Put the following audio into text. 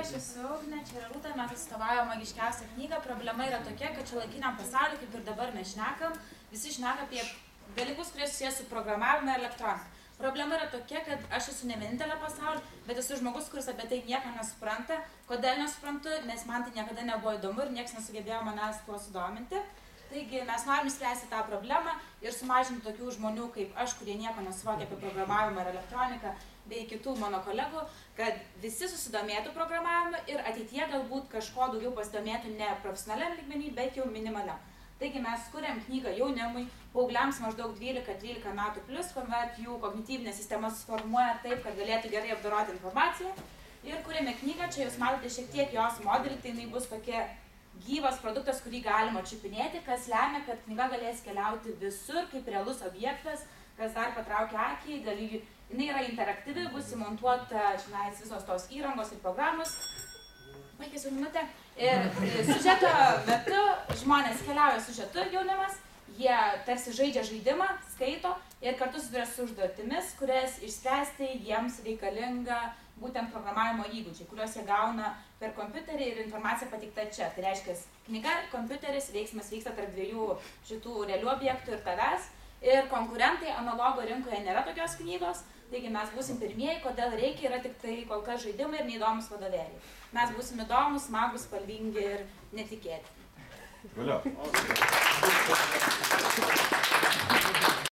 aš esu Ugnė, čia yra Rūta, mes atstovaujame magiškiausią knygą. Problema yra tokia, kad šiuolaikiniam pasauliu, kaip ir dabar mes šnekam, visi šneka apie dalykus, kurie susijęs su programavimu ir elektronika. Problema yra tokia, kad aš esu ne vienintelė pasaulyje, bet esu žmogus, kuris apie tai nieko nesupranta. Kodėl nesuprantu? Nes man tai niekada nebuvo įdomu ir niekas nesugebėjo manęs tuo sudominti. Taigi mes norim spręsti tą problemą ir sumažinti tokių žmonių kaip aš, kurie nieko nesuvokia apie programavimą ir elektroniką, bei kitų mano kolegų, kad visi susidomėtų programavimu ir ateityje galbūt kažko daugiau pasidomėtų ne profesionaliam lygmenį, bet jau minimaliam. Taigi mes kuriam knygą jaunimui, paaugliams maždaug 12-13 metų plus, kuomet jų kognityvinė sistema suformuoja taip, kad galėtų gerai apdoroti informaciją. Ir kuriame knygą, čia jūs matote šiek tiek jos modelį, tai jinai bus tokia gyvas produktas, kurį galima čiupinėti, kas lemia, kad knyga galės keliauti visur kaip realus objektas, kas dar patraukia akį, jinai yra interaktyvi, bus įmontuota čionais visos tos įrangos ir programos. Baigėsiu minutę. Ir siužeto metu žmonės keliauja siužetu jaunimas, jie tarsi žaidžia žaidimą, skaito ir kartu susiduria su užduotimis, kurias išspręsti jiems reikalinga būtent programavimo įgūdžiai, kuriuos jie gauna per kompiuterį ir informacija pateikta čia. Tai reiškia, knyga, kompiuteris, veiksmas vyksta tarp dviejų šitų realių objektų ir tavęs. Ir konkurentai analogo rinkoje nėra tokios knygos, taigi mes būsim pirmieji, kodėl reikia, yra tik tai kol kas žaidimai ir neįdomus vadovėliai. Mes būsim įdomus, smagus, spalvingi ir netikėti. Valio.